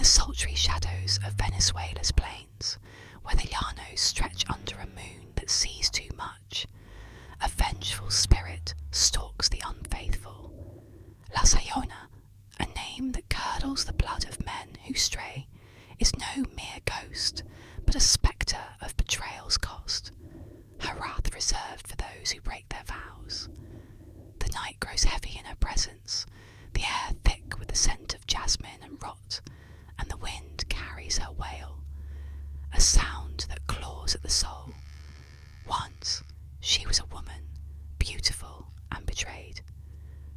sultry shadows of Venezuela's plains, where the llanos stretch under a moon that sees too much, a vengeful spirit stalks the unfaithful. La Sayona, a name that curdles the blood of men who stray, is no mere ghost, but a spectre of betrayal's cost, her wrath reserved for those who break their vows. The night grows heavy in her presence, the air thick with the scent of jasmine and rot, and the wind carries her wail, a sound that claws at the soul. Once she was a woman, beautiful and betrayed.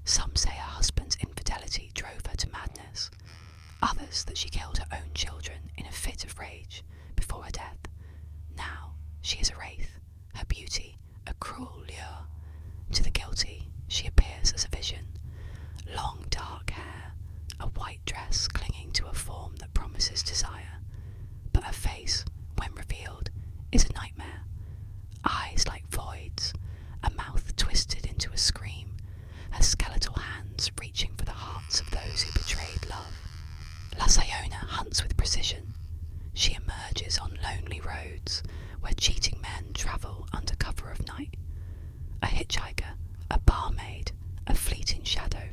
Some say her husband's infidelity drove her to madness, others that she killed her own children in a fit of rage before her death. Now she is a wraith, her beauty a cruel lure. To the guilty she appears as a vision, long dark hair, a white dress clinging to a form that promises desire, but her face, when revealed, is a nightmare. Eyes like voids, a mouth twisted into a scream, her skeletal hands reaching for the hearts of those who betrayed love. La Sayona hunts with precision. She emerges on lonely roads where cheating men travel under cover of night. A hitchhiker, a barmaid, a fleeting shadow.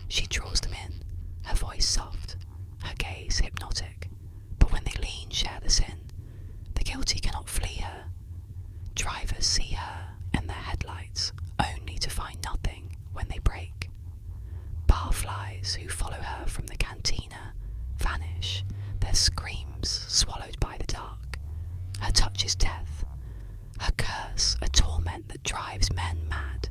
She draws them in, her voice soft, her gaze hypnotic. But when they lean, share the sin, the guilty cannot flee her. Drivers see her and their headlights, only to find nothing when they brake. Barflies who follow her from the cantina vanish, their screams swallowed by the dark. Her touch is death, her curse a torment that drives men mad.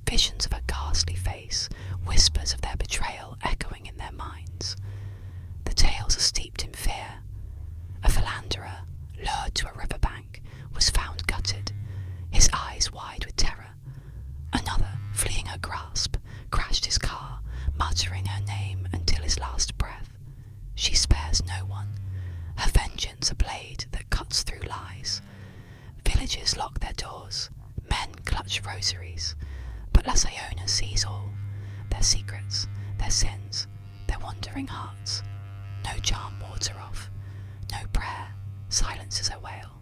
Visions of her ghastly face, whispers of their betrayal echoing in their minds. The tales are steeped in fear. A philanderer, lured to a riverbank, was found gutted, his eyes wide with terror. Another, fleeing her grasp, crashed his car, muttering her name until his last breath. She spares no one, her vengeance a blade that cuts through lies. Villages lock their doors, men clutch rosaries, but La Sayona sees all, their secrets, their sins, their wandering hearts. No charm wards her off, no prayer silences her wail.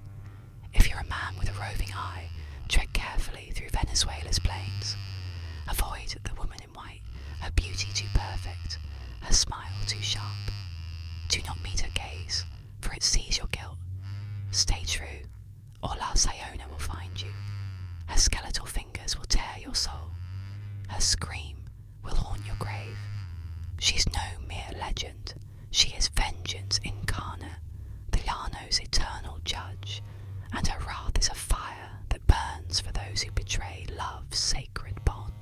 If you're a man with a roving eye, tread carefully through Venezuela's plains. Avoid the woman in white, her beauty too perfect, her smile too sharp. Do not meet her gaze, for it sees your guilt. Stay true, or La Sayona will find you. Her skeletal fingers will tear your soul. Her scream will haunt your grave. She's no mere legend. She is vengeance incarnate, the Llano's eternal judge, and her wrath is a fire that burns for those who betray love's sacred bond.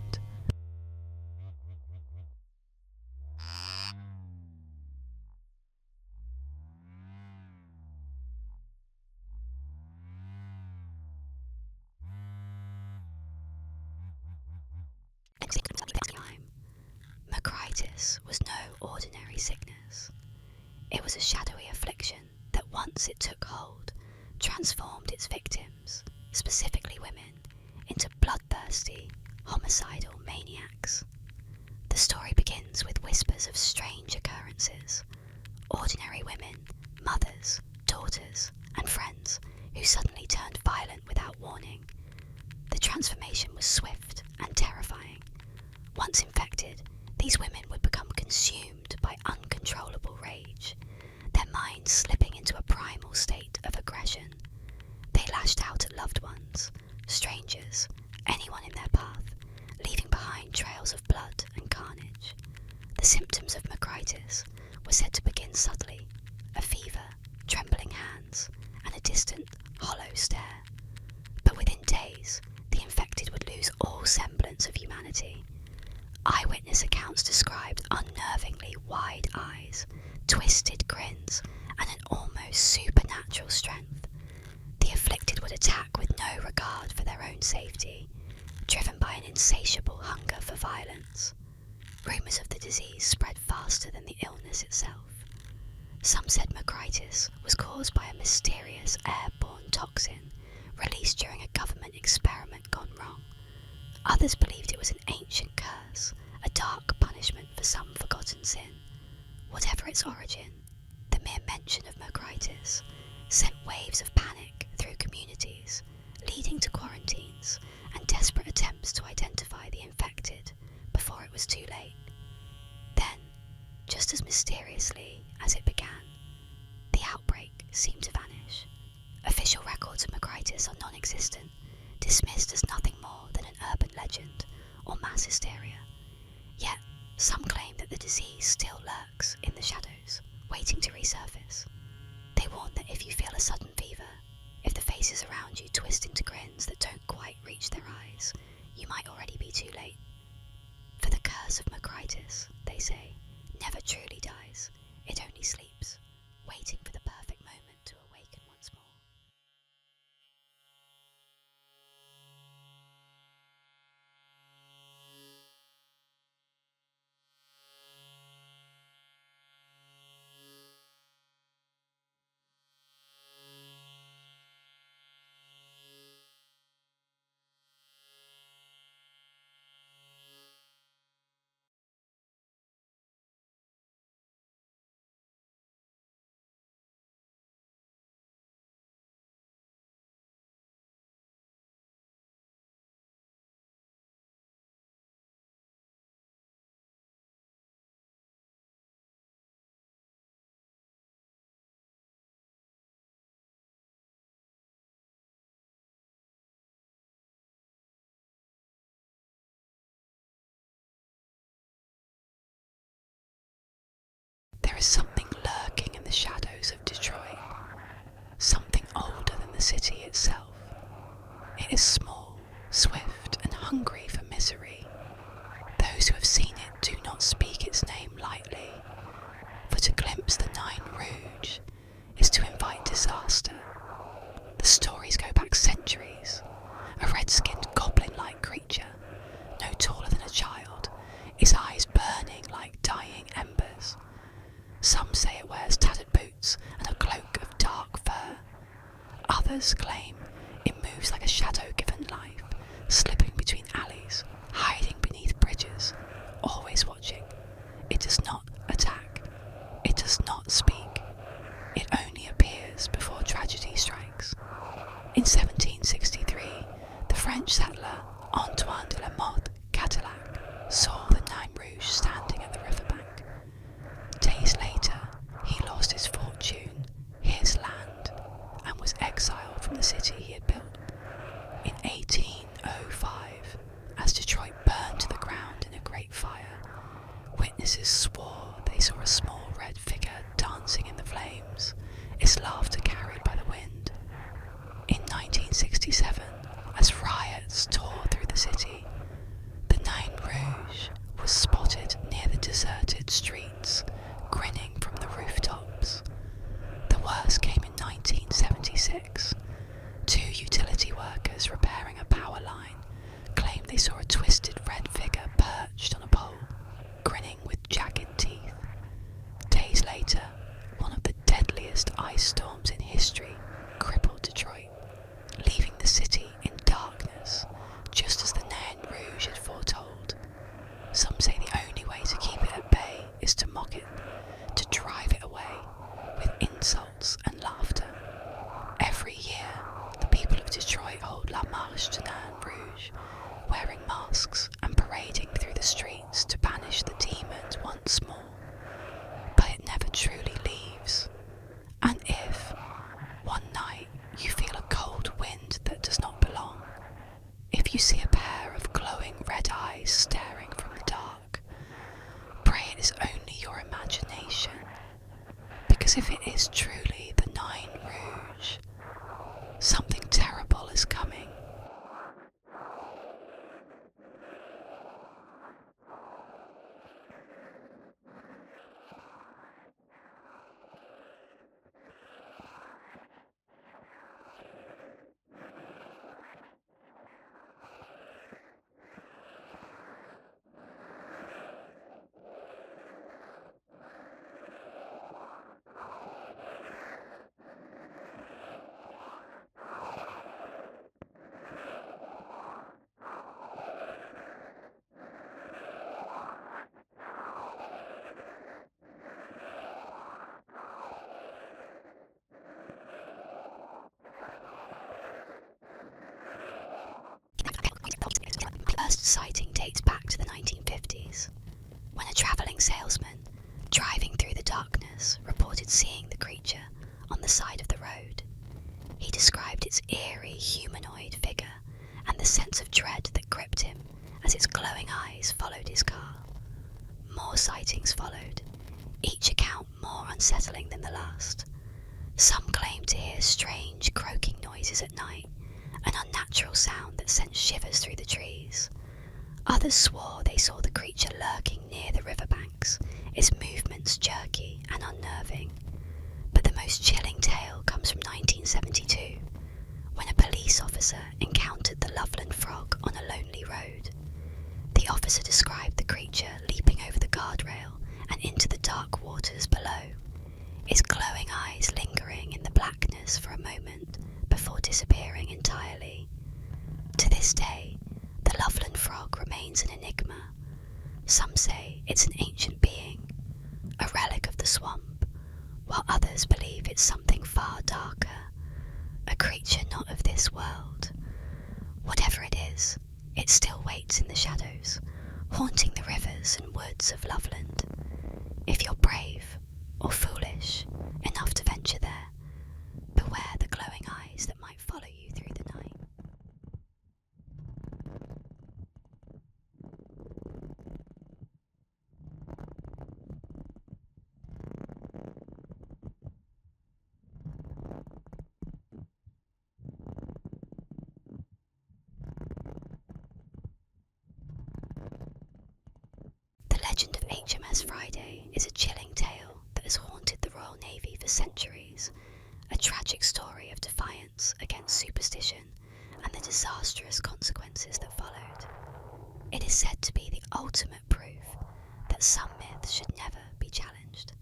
Macritis was no ordinary sickness. It was a shadowy affliction that once it took hold, transformed its victims, specifically women, into bloodthirsty, homicidal maniacs. The story begins with whispers of strange occurrences. Ordinary women, mothers, daughters, and friends who suddenly turned violent without warning. The transformation was swift and terrifying. Once infected, these women would become consumed by uncontrollable rage, their minds slipping into a primal state of aggression. They lashed out at loved ones, strangers, anyone in their path, leaving behind trails of blood and carnage. The symptoms of macritis were said to begin subtly: a fever, trembling hands, and a distant, hollow stare. But within days, the infected would lose all semblance of humanity. Eyewitness accounts described unnervingly wide eyes, twisted grins, and an almost supernatural strength. The afflicted would attack with no regard for their own safety, driven by an insatiable hunger for violence. Rumours of the disease spread faster than the illness itself. Some said macritis was caused by a mysterious airborne toxin released during a government experiment gone wrong. Others believed it was an ancient curse, a dark punishment for some forgotten sin. Whatever its origin, mere mention of Mercritis sent waves of panic through communities, leading to quarantines and desperate attempts to identify the infected before it was too late. Then, just as mysteriously as it began, the outbreak seemed to vanish. Official records of Mercritis are non-existent, dismissed as nothing more than an urban legend or mass hysteria. Yet, some claim that the disease still lurks in the shadows, waiting to resurface. They warn that if you feel a sudden fever, if the faces around you twist into grins that don't quite reach their eyes, you might already be too late. For the curse of Mercritis, they say, never truly dies. It only sleeps, waiting for the perfect moment to awaken once more. There is something lurking in the shadows of Detroit, something older than the city itself. It is small, swift, and hungry for misery. Those who have seen it do not speak its name lightly, for to glimpse the Nine Rouge is to invite disaster. The stories go back centuries. A red-skinned goblin-like creature, no taller than a child, its eyes burning like dying embers. Some say it wears tattered boots and a cloak of dark fur. Others claim it moves like a shadow given life, slipping between alleys, hiding beneath bridges, always watching. It does not attack. It does not speak. It only appears before tragedy strikes. In 1763, the French settler Antoine de la Motte Cadillac saw the Nine Rouge standing at the riverbank. Days later, he lost his fortune, his land, and was exiled from the city he had built. In 1805, as Detroit burned to the ground in a great fire, witnesses swore they saw a small red figure dancing in the flames, its laughter carried by the wind. In 1967, as riots tore through the city, the Nine Rouge was spotted near the deserted streets, grinning from the rooftops. The worst came in 1976. Two utility workers repairing a power line claimed they saw a twisted red figure perched on a pole, grinning with jagged teeth. Days later, one of the deadliest ice storms in history crippled Detroit, leaving the city in darkness, just as the Nine Rouge had foretold. Some say the only way to keep it at bay is to mock it, to drive it away with insults and laughter. Every year, the people of Detroit hold La Marche du Nain Rouge, wearing masks and parading through the streets to banish the demons once more. But it never truly leaves. And if, one night, you feel a cold wind that does not belong, if you see a pair of glowing red eyes staring from the dark, pray it is only your imagination, because if it is truly the Nine Rouge, something terrible is coming. first sighting dates back to the 1950s, when a travelling salesman, driving through the darkness, reported seeing the creature on the side of the road. He described its eerie humanoid figure and the sense of dread that gripped him as its glowing eyes followed his car. More sightings followed, each account more unsettling than the last. Some claimed to hear strange croaking noises at night, an unnatural sound that sent shivers through the trees. Others swore they saw the creature lurking near the riverbanks, its movements jerky and unnerving. But the most chilling tale comes from 1972, when a police officer encountered the Loveland Frog on a lonely road. The officer described the creature leaping over the guardrail and into the dark waters below, its glowing eyes lingering in the blackness for a moment before disappearing entirely. To this day, the Loveland Frog remains an enigma. Some say it's an ancient being, a relic of the swamp, while others believe it's something far darker, a creature not of this world. Whatever it is, it still waits in the shadows, haunting the rivers and woods of Loveland. If you're brave or foolish enough to venture there, beware the glowing eyes that might follow you through the night. The legend of HMS Friday is a chilling tale that has haunted the Royal Navy for centuries, a tragic story of defiance against superstition and the disastrous consequences that followed. It is said to be the ultimate proof that some myths should never be challenged.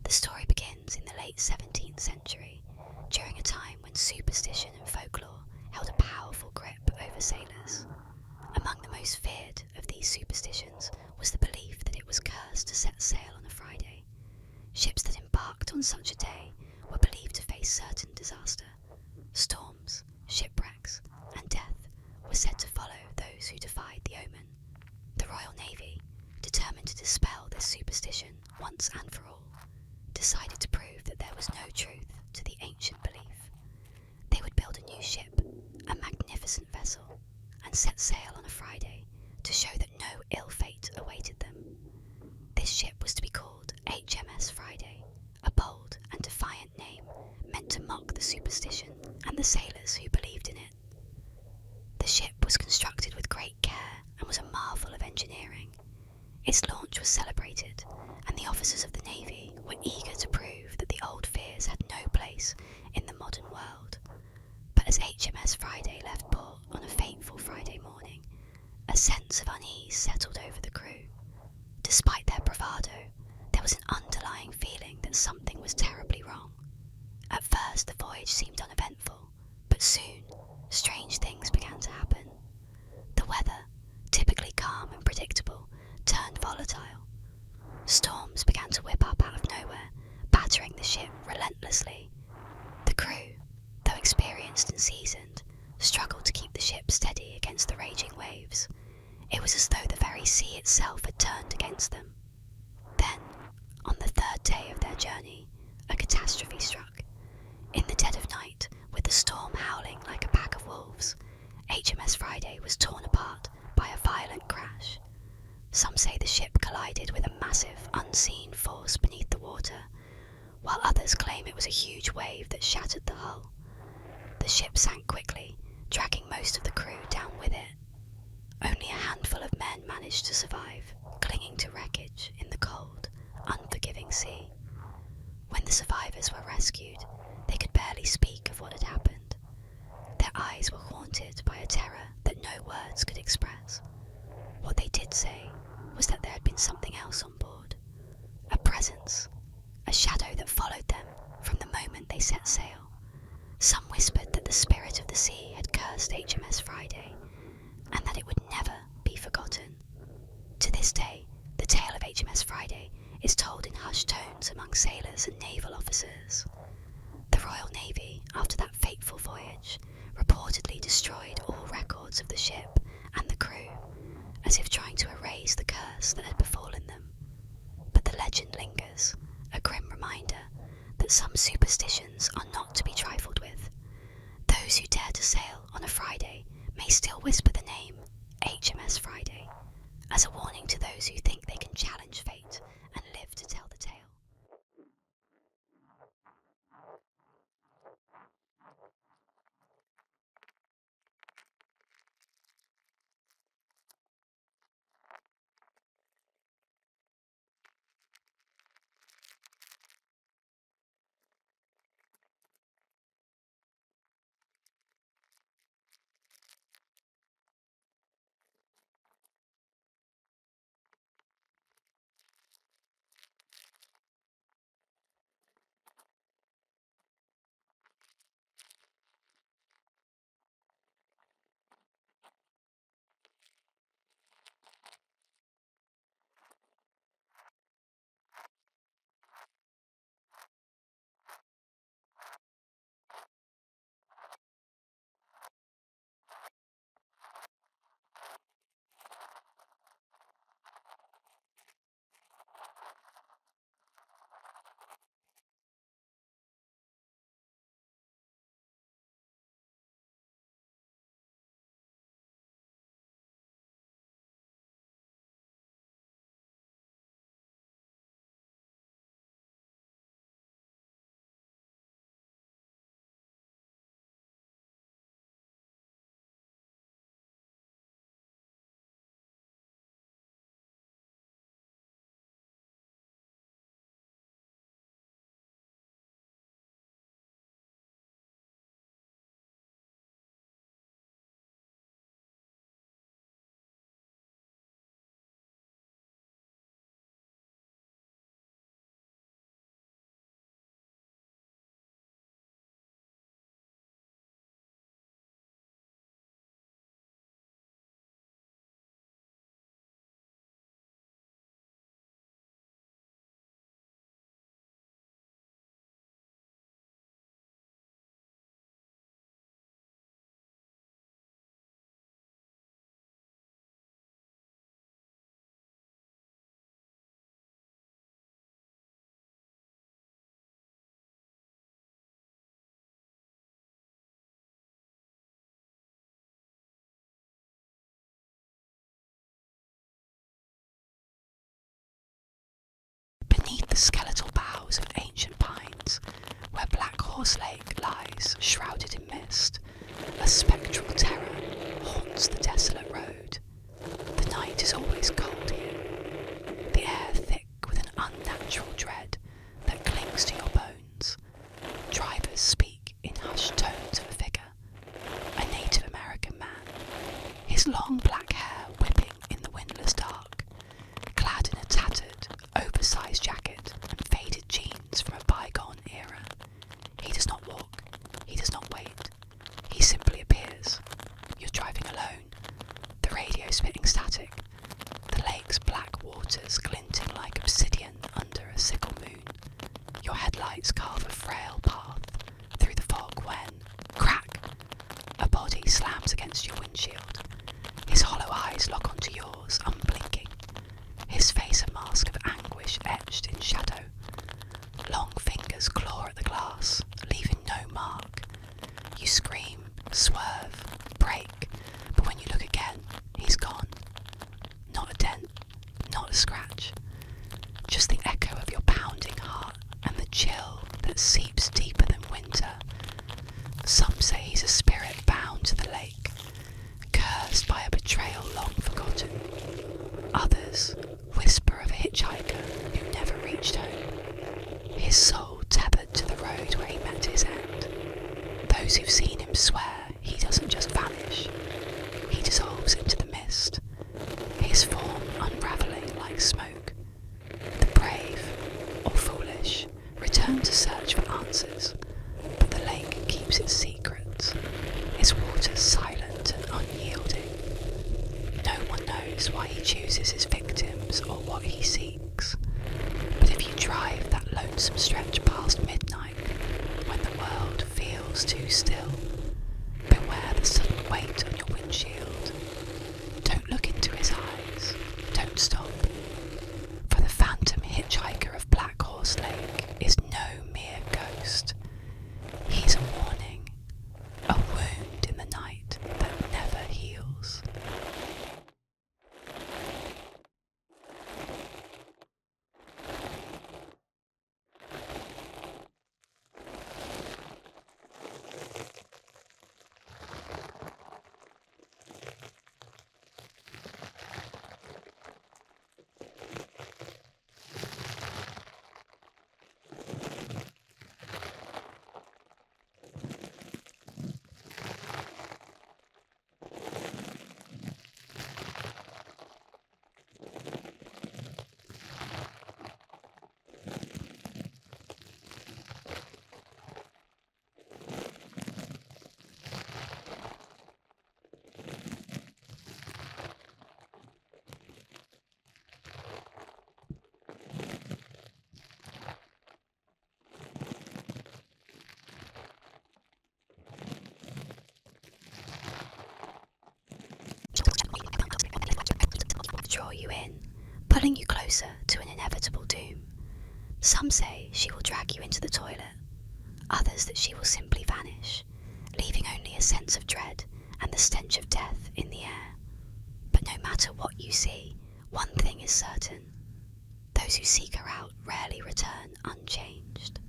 The story begins in the late 17th century, during a time when superstition and folklore held a powerful grip over sailors. Among the most feared of these superstitions was the belief that it was cursed to set sail on a Friday. Ships that embarked on such a day were believed to face certain disaster. Storms, shipwrecks, and death were said to follow those who defied the omen. The Royal Navy, determined to dispel this superstition once and for all, decided to prove that there was no truth to the ancient belief. They would build a new ship, a magnificent vessel, and set sail on a Friday to show that no ill fate awaited them. This ship was to be called HMS Friday, a bold and defiant name meant to mock the superstition and the sailors who believed in it. The ship was constructed with great care and was a marvel of engineering. Its launch was celebrated, and the officers of the Navy were eager to prove that the old fears had no place in the modern world. But as HMS Friday left port on a fateful Friday morning, a sense of unease settled over the crew. Despite their bravado, there was an underlying feeling that something was terribly wrong. At first, the voyage seemed uneventful, but soon, strange things began to happen. The weather, typically calm and predictable, turned volatile. Storms began to whip up out of nowhere, battering the ship relentlessly. The crew, though experienced and seasoned, struggled to keep the ship steady against the raging waves. It was as though the very sea itself had turned against them. Then, on the third day of their journey, a catastrophe struck. In the dead of night, with the storm howling like a pack of wolves, HMS Friday was torn apart by a violent crash. Some say the ship collided with a massive, unseen force beneath the water, while others claim it was a huge wave that shattered the hull. The ship sank quickly, dragging most of the crew down with it. Only a handful of men managed to survive, clinging to wreckage in the cold, unforgiving sea. When the survivors were rescued, they could barely speak of what had happened. Their eyes were haunted by a terror that no words could express. What they did say was that there had been something else on board, a presence, a shadow that followed them from the moment they set sail. Some whispered that the spirit of the sea had cursed HMS Friday, and that it would never be forgotten. To this day, the tale of HMS Friday is told in hushed tones among sailors and naval officers. The Royal Navy, after that fateful voyage, reportedly destroyed all records of the ship and the crew, as if trying to erase the curse that had befallen them. But the legend lingers, a grim reminder that some superstitions are not to be trifled with. Those who dare to sail on a Friday may still whisper the name HMS Friday, as a warning to those who think they can challenge fate and live to tell the tale. Beneath the skeletal boughs of ancient pines, where Black Horse Lake lies shrouded in mist, a spectral terror haunts the desolate road. The night is always cold here, the air thick with an unnatural dread that clings to your bones. Drivers speak in hushed tones of a figure, a Native American man, his long black hair whipping in the windless dark, clad in a tattered, oversized jacket and faded jeans from a bygone era. He does not walk, he does not wait, he simply appears. You're driving alone, the radio spitting static, the lake's black waters glinting like obsidian under a sickle moon. Your headlights carve a frail path through the fog when, crack, a body slams against your windshield. His hollow eyes lock onto yours, unblinking, his face a mask of anguish etched in shadow. Long fingers claw at the glass, leaving no mark. You scream, swerve, brake, but when you look again, he's gone. Not a dent, not a scratch, just the echo of your pounding heart and the chill that seeps deeper than winter. Some say he's a spirit bound to the lake, cursed by a betrayal long forgotten. Others whisper of a hitchhiker who never reached home, his soul tethered to the road where he met his end. Those who've seen him swear he doesn't just vanish, he dissolves into the mist, his form unravelling like smoke. The brave, or foolish, return to search for answers, but the lake keeps its secrets, its waters silent and unyielding. No one knows why he chooses his victims or what he seeks, but if you drive that lonesome stretch past midnight, when the world feels too still, beware the sudden weight on your windshield. Don't look into his eyes. pulling you closer to an inevitable doom. Some say she will drag you into the toilet, others that she will simply vanish, leaving only a sense of dread and the stench of death in the air. But no matter what you see, one thing is certain. Those who seek her out rarely return unchanged.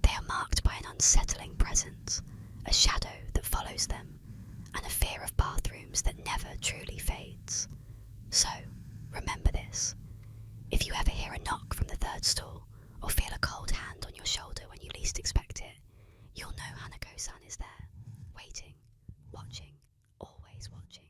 They are marked by an unsettling presence, a shadow that follows them, and a fear of bathrooms that never truly fades. So, remember this. If you ever hear a knock from the third stall, or feel a cold hand on your shoulder when you least expect it, you'll know Hanako-san is there, waiting, watching, always watching.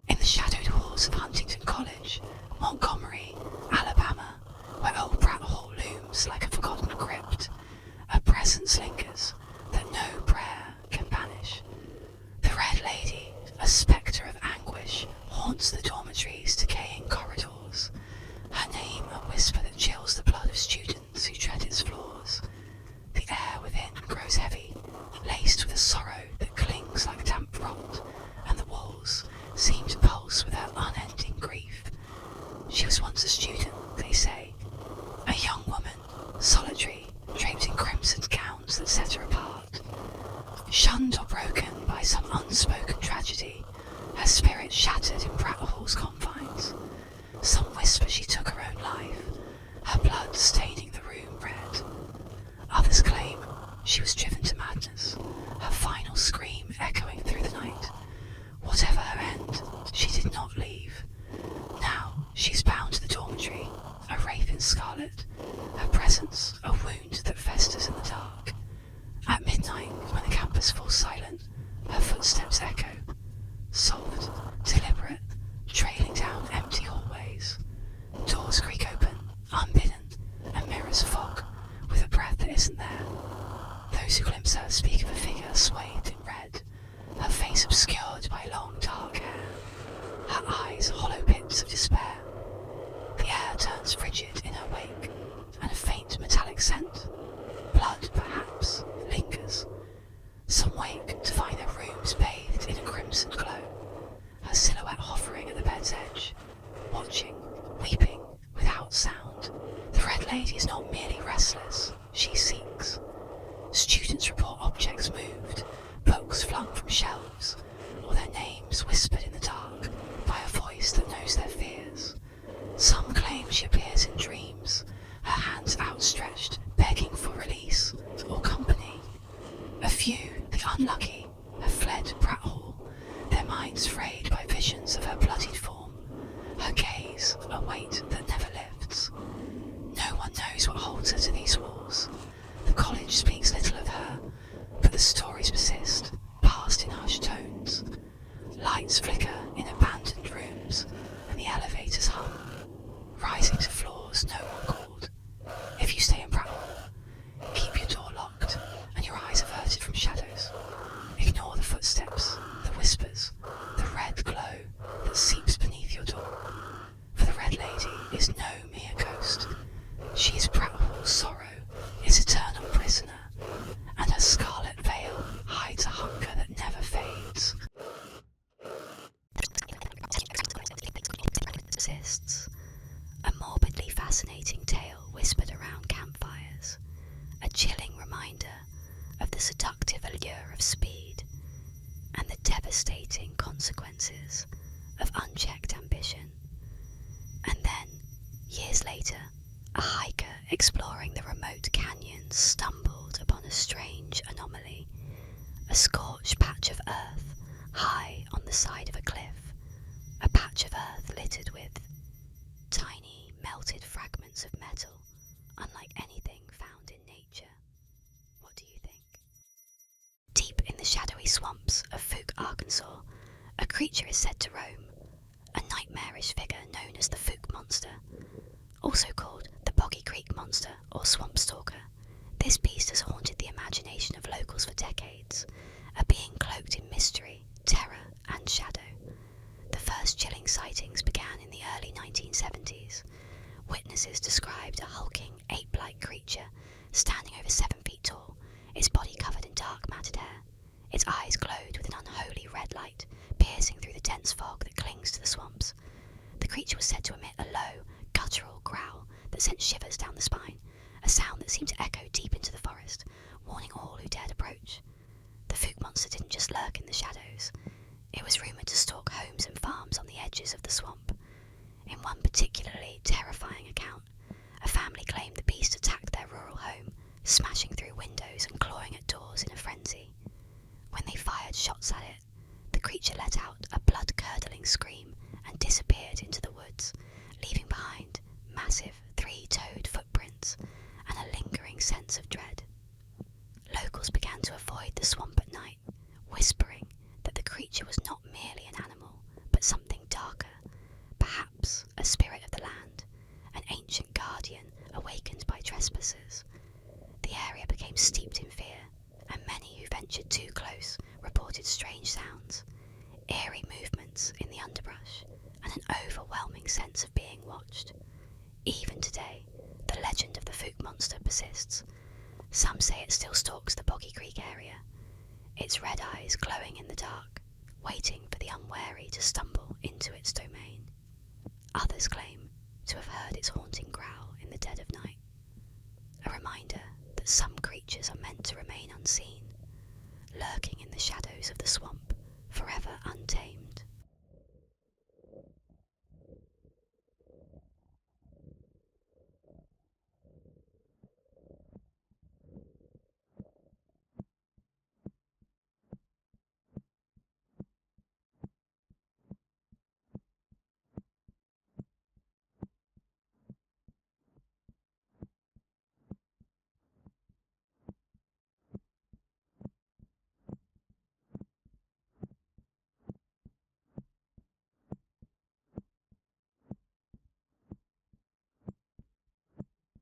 In the shadowed halls of Huntington College, Montgomery, Alabama, where old Pratt Hall looms like a forgotten crypt, a presence lingers that no prayer can banish. The Red Lady, a spectre of anguish, haunts the dormitory's decaying corridors, her name a whisper that chills the blood of students who tread its floors. The air within grows heavy, laced with a sorrow that clings like damp rot, and the walls seem to pulse with her unending grief. She was once a student, they say, a young woman, solitary, draped in crimson gowns that set her apart. Shunned or broken by some unspoken tragedy, her spirit shattered in Pratt Hall's confines. Some whisper she took her own life, her blood staining the room red. Others claim she was driven to madness, her final scream echoing through the night. Whatever her end, she did not leave. Now she's bound to the dormitory, a wraith in scarlet, her presence a wound that festers in the dark. At midnight, when the campus falls silent, her footsteps echo, soft, deliberate, trailing down empty hallways. Doors creak open, unbidden, and mirrors fog with a breath that isn't there. Those who glimpse her speak of a figure swathed in red, her face obscured by long dark hair, her eyes hollow pits of despair. The air turns frigid in her wake, and a faint metallic scent, blood perhaps, lingers. Some wake persists, a morbidly fascinating tale whispered around campfires, a chilling reminder of the seductive allure of speed and the devastating consequences of unchecked ambition. And then, years later, a hiker exploring the remote canyons stumbled upon a strange anomaly, a scorched patch of earth high on the side of a cliff, a patch of earth littered with tiny melted fragments of metal, unlike anything found in nature. What do you think? Deep in the shadowy swamps of Fuke, Arkansas, a creature is said to roam, a nightmarish figure known as the Fuke Monster, also called the Boggy Creek Monster or Swamp Stalker. This beast has haunted the imagination of locals for decades, a being cloaked in mystery, terror, and shadow. The first chilling sightings began in the early 1970s. Witnesses described a hulking, ape-like creature standing over 7 feet tall, its body covered in dark matted hair. Its eyes glowed with an unholy red light, piercing through the dense fog that clings to the swamps. The creature was said to emit a low, guttural growl that sent shivers down the spine, a sound that seemed to echo deep into the forest, warning all who dared approach. The Fuke Monster didn't just lurk in the shadows. It was rumoured to stalk homes and farms on the edges of the swamp. In one particularly terrifying account, a family claimed the beast attacked their rural home, smashing through windows and clawing at doors in a frenzy. When they fired shots at it, the creature let out a blood-curdling scream and disappeared into the woods, leaving behind massive 3-toed footprints and a lingering sense of dread. Locals began to avoid the swamp at night, whispering that the creature was not merely an animal, but something darker, perhaps a spirit of the land, an ancient guardian awakened by trespassers. The area became steeped in fear, and many who ventured too close reported strange sounds, eerie movements in the underbrush, and an overwhelming sense of being watched. Even today, the legend of the Fuke Monster persists. Some say it still stalks the Boggy Creek area, its red eyes glowing in the dark, waiting for the unwary to stumble into its domain. Others claim to have heard its haunting growl in the dead of night, a reminder that some creatures are meant to remain unseen, lurking in the shadows of the swamp, forever untamed.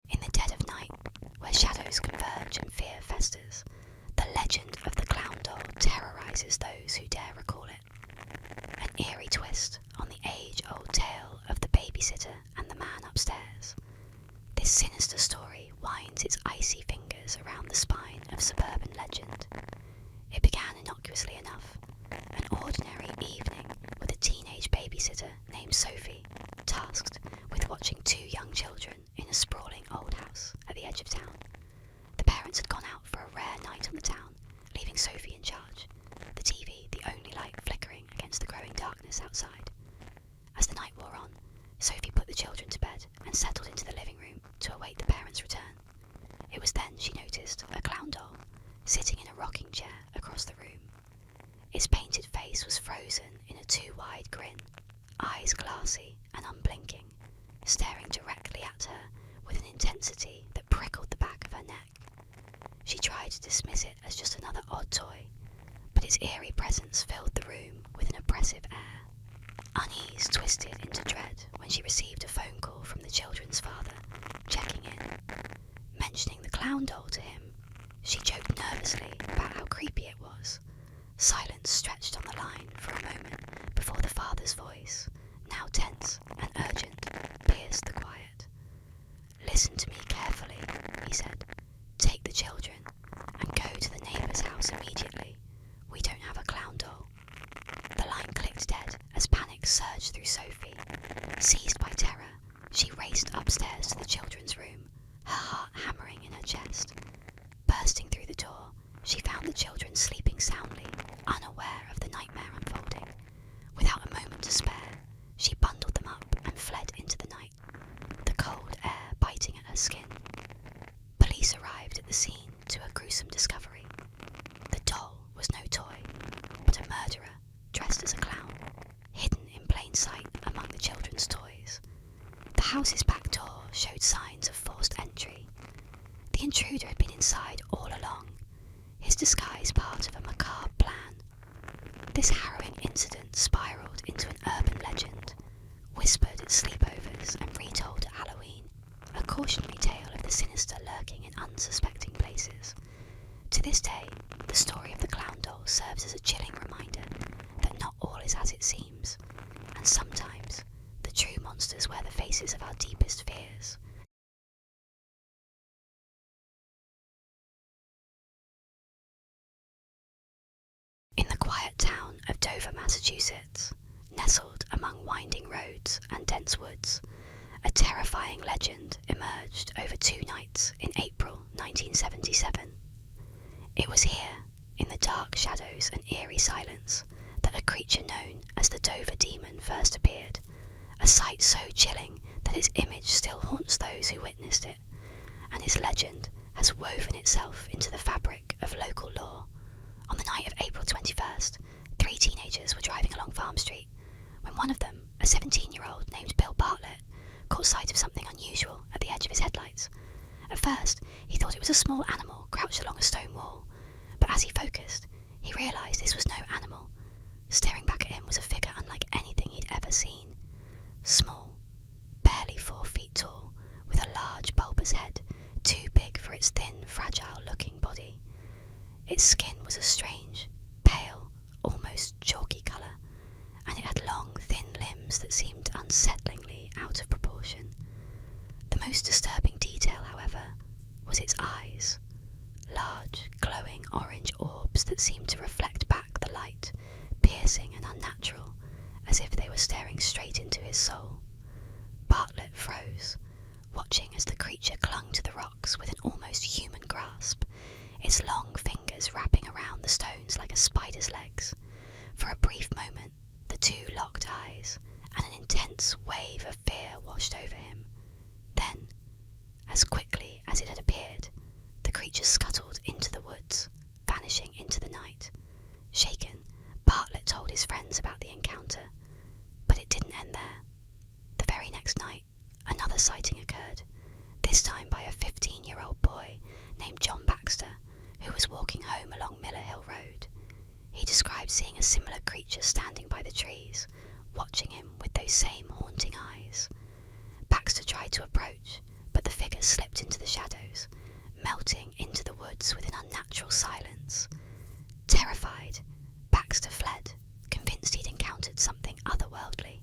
In the dead of night, where shadows converge and fear festers, the legend of the clown doll terrorizes those who dare recall it. An eerie twist on the age-old tale of the babysitter and the man upstairs. This sinister story winds its icy fingers around the spine of suburban legend. It began innocuously enough, an ordinary evening with a teenage babysitter named Sophie, tasked with watching 2 young children in a sprawling old house at the edge of town. The parents had gone out for a rare night on the town, leaving Sophie in charge, the TV the only light flickering against the growing darkness outside. As the night wore on, Sophie put the children to bed and settled into the living room to await the parents' return. It was then she noticed a clown doll, sitting in a rocking chair across the room. Its painted face was frozen in a too-wide grin, eyes glassy and unblinking, staring directly at her with an intensity that prickled the back of her neck. She tried to dismiss it as just another odd toy, but its eerie presence filled the room with an oppressive air. Unease twisted into dread when she received a phone call from the children's father, checking in. Mentioning the clown doll to him, she joked nervously about how creepy it was. Silence stretched on the line for a moment before the father's voice, now tense and urgent, pierced the quiet. "Listen to me carefully," he said. "Take the children and go to the neighbour's house immediately. We don't have a clown doll." The line clicked dead as panic surged through Sophie. Seized by terror, she raced upstairs to the children's room, her heart hammering in her chest. Bursting through the door, she found the children sleeping soundly, unaware of the nightmare unfolding. Without a moment to spare, she bundled them up and fled into the night, the cold air biting at her skin. Police arrived at the scene to a gruesome discovery. The doll was no toy, but a murderer dressed as a clown, hidden in plain sight among the children's toys. The house's back door showed signs of forced entry. The intruder had been inside all along, his disguise part of a macabre plan. This harrowing incident spiralled into an urban legend, whispered at sleepovers and retold at Halloween, a cautionary tale of the sinister lurking in unsuspecting places. To this day, the story of the clown doll serves as a chilling reminder that not all is as it seems, and sometimes the true monsters wear the faces of our deepest fears. In the quiet town of Dover, Massachusetts, nestled among winding roads and dense woods, a terrifying legend emerged over 2 nights in April 1977. It was here, in the dark shadows and eerie silence, that a creature known as the Dover Demon first appeared, a sight so chilling that its image still haunts those who witnessed it, and its legend has woven itself into the fabric of local lore. On the night of April 21st, 3 teenagers were driving along Farm Street when one of them, a 17-year-old named Bill Bartlett, caught sight of something unusual at the edge of his headlights. At first, he thought it was a small animal crouched along a stone wall, but as he focused, he realised this was no animal. Staring back at him was a figure unlike anything he'd ever seen. Small, barely 4 feet tall, with a large bulbous head, too big for its thin, fragile-looking body. Its skin was a strange, pale, almost chalky colour, and it had long, thin limbs that seemed unsettlingly out of proportion. The most disturbing detail, however, was its eyes. Large, glowing orange orbs that seemed to reflect back the light, piercing and unnatural, as if they were staring straight into his soul. Bartlett froze, watching as the creature clung to the rocks with an almost human grasp, its long fingers wrapping around the stones like a spider's legs. For a brief moment, the two locked eyes, and an intense wave of fear washed over him. Then, as quickly as it had appeared, the creature scuttled into the woods, vanishing into the night. Shaken, Bartlett told his friends about the encounter, but it didn't end there. The very next night, another sighting occurred, this time by a 15-year-old boy named John Baxter, who was walking home along Miller Hill Road. He described seeing a similar creature standing by the trees, watching him with those same haunting eyes. Baxter tried to approach, but the figure slipped into the shadows, melting into the woods with an unnatural silence. Terrified, Baxter fled, convinced he'd encountered something otherworldly.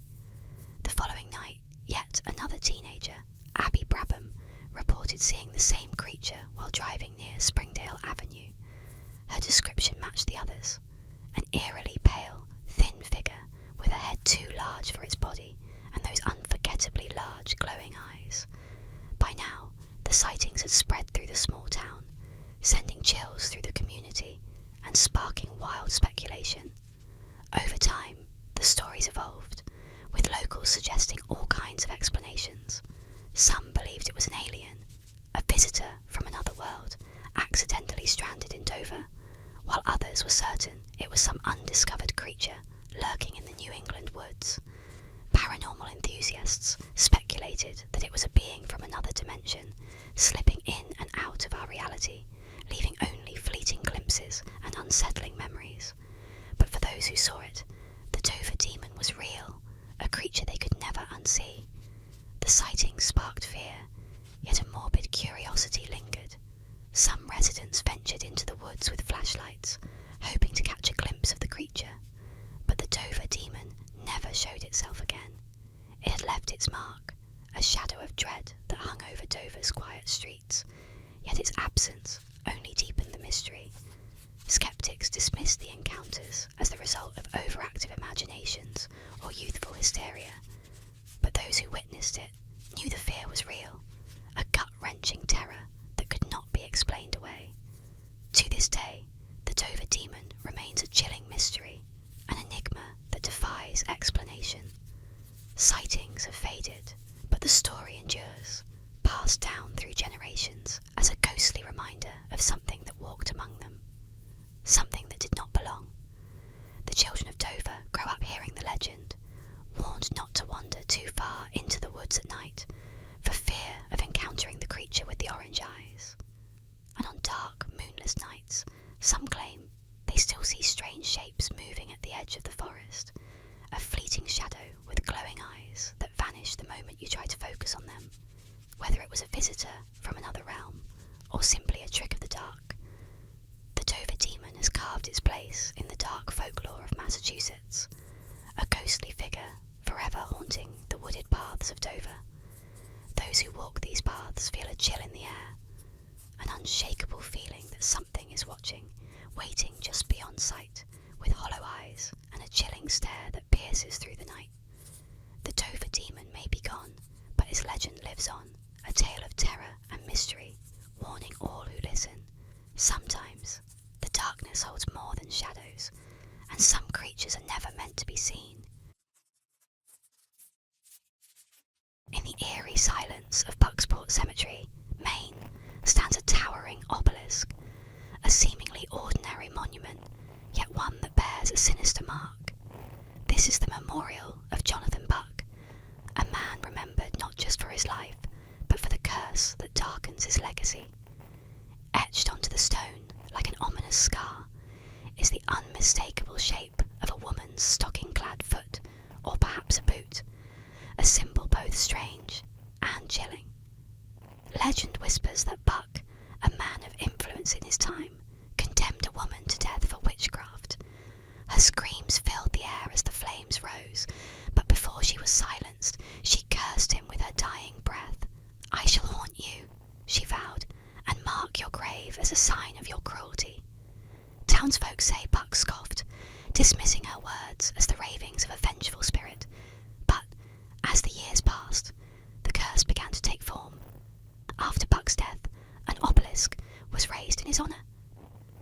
The following night, yet another teenager, Abby Brabham, reported seeing the same creature while driving near Springdale Avenue. Her description matched the others. An eerily pale, thin figure with a head too large for its body and those unforgettably large glowing eyes. By now, the sightings had spread through the small town, sending chills through the community and sparking wild speculation. Over time, the stories evolved, with locals suggesting all kinds of explanations. Some believed it was an alien, a visitor from another world, accidentally stranded in Dover, while others were certain it was some undiscovered creature lurking in the New England woods. Paranormal enthusiasts speculated that it was a being from another dimension, slipping in and out of our reality, leaving only fleeting glimpses and unsettling memories. But for those who saw it, the Dover demon was real, a creature they could never unsee. The sighting sparked fear, yet a morbid curiosity lingered. Some residents ventured into the woods with flashlights, hoping to catch a glimpse of the creature, but the Dover demon never showed itself again. It had left its mark, a shadow of dread that hung over Dover's quiet streets, yet its absence only deepened the mystery. Skeptics dismissed the encounters as the result of overactive imaginations or youthful hysteria, but those witnessed it knew the fear was real, a gut-wrenching terror that could not be explained away. To this day, the Dover demon remains a chilling mystery, an enigma that defies explanation. Sightings have faded, but the story endures, passed down through generations as a ghostly reminder of something that walked among them, something that did not belong. The children of Dover grow up hearing the legend, warned not to wander too far into the woods at night, for fear of encountering the creature with the orange eyes. And on dark, moonless nights, some claim they still see strange shapes moving at the edge of the forest, a fleeting shadow with glowing eyes that vanish the moment you try to focus on them, whether it was a visitor from another realm or simply a trick of the dark. The Dover demon has carved its place in the dark folklore of Massachusetts, a ghostly figure forever haunting the wooded paths of Dover. Those who walk these paths feel a chill in the air, an unshakable feeling that something is watching, waiting just beyond sight, with hollow eyes and a chilling stare that pierces through the night. The Dover demon may be gone, but his legend lives on, a tale of terror and mystery, warning all who listen. Sometimes the darkness holds more than shadows, and some creatures are never meant to be seen. In the eerie silence of Bucksport Cemetery, Maine, stands a towering obelisk, a seemingly ordinary monument, yet one that bears a sinister mark. This is the memorial of Jonathan Buck, a man remembered not just for his life, but for the curse that darkens his legacy. Etched onto the stone, like an ominous scar, is the unmistakable shape of a woman's stocking-clad foot, or perhaps a boot, a symbol both strange and chilling. Legend whispers that Buck, a man of influence in his time, condemned a woman to death for witchcraft. Her screams filled the air as the flames rose, but before she was silenced, she cursed him with her dying breath. "I shall haunt you," she vowed, "and mark your grave as a sign of your cruelty." Townsfolk say Buck scoffed, dismissing her words as the ravings of a vengeful spirit. But as the years passed, the curse began to take form. After Buck's death, an obelisk was raised in his honour.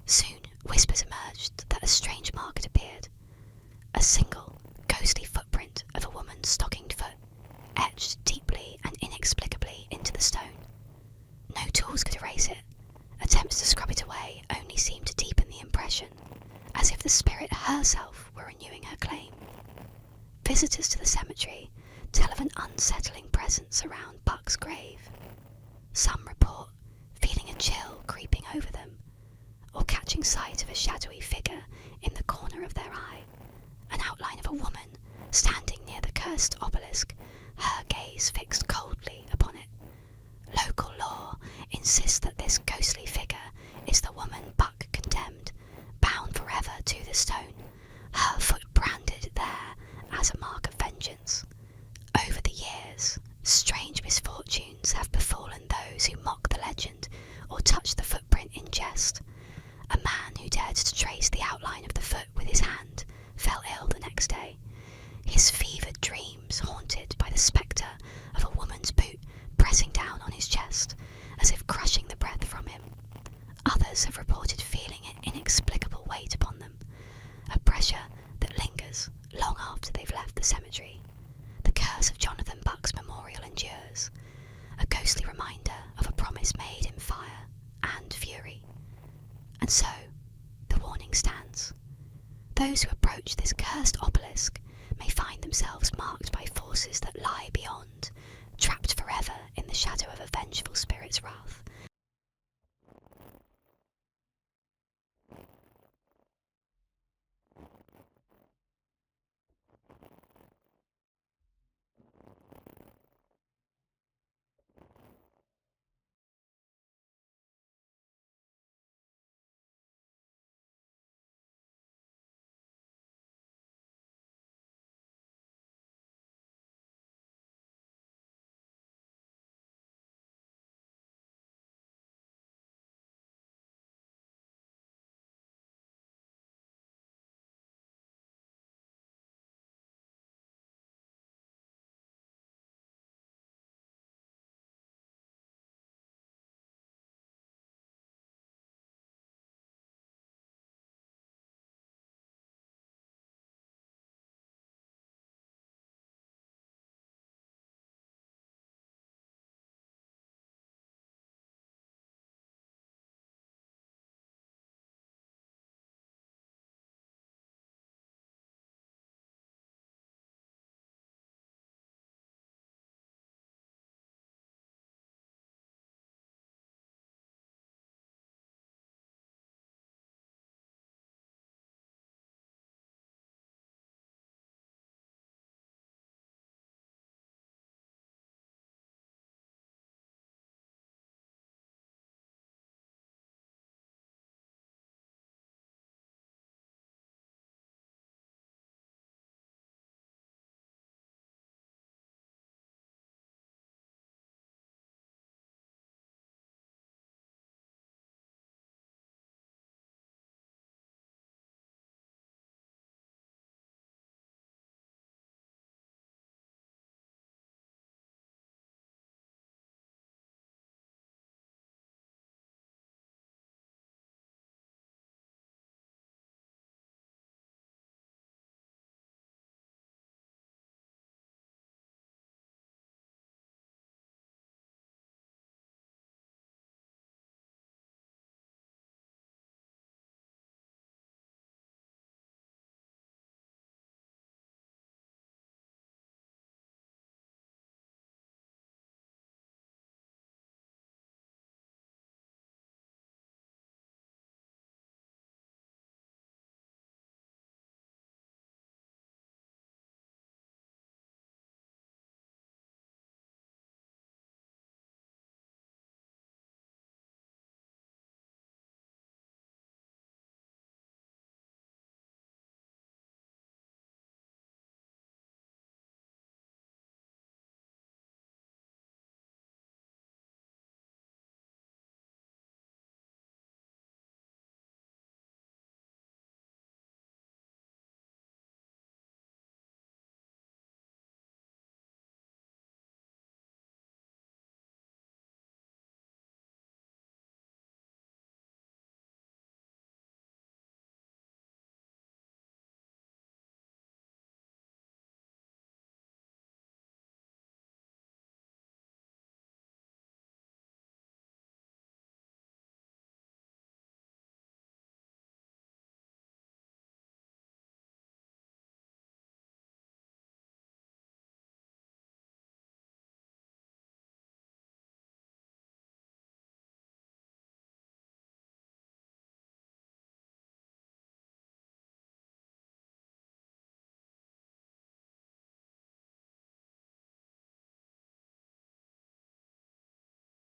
Soon, whispers emerged that a strange mark had appeared, a single, ghostly footprint of a woman's stockinged foot, etched deeply and inexplicably into the stone. No tools could erase it. Attempts to scrub it away only seemed to deepen the impression, as if the spirit herself were renewing her claim. Visitors to the cemetery tell of an unsettling presence around Buck's grave. Some report feeling a chill creeping over them, or catching sight of a shadowy figure in the corner of their eye, an outline of a woman standing near the cursed obelisk, her gaze fixed coldly upon it. Local law insists that this ghostly figure is the woman Buck condemned, bound forever to the stone, her foot branded there as a mark of vengeance. Over the years, strange misfortunes have befallen those who mock the legend or touch the footprint in jest. A man who dared to trace the outline of the foot with his hand fell ill the next day, his fevered dreams haunted by the spectre of a woman's boot pressing down on his chest, as if crushing the breath from him. Others have reported feeling an inexplicable weight upon them, a pressure that lingers long after they've left the cemetery. The curse of Jonathan Buck's memorial endures, a ghostly reminder of a promise made in fire and fury. And so, the warning stands. Those who approach this cursed obelisk may find themselves marked by forces that lie beyond, trapped forever in the shadow of a vengeful spirit's wrath,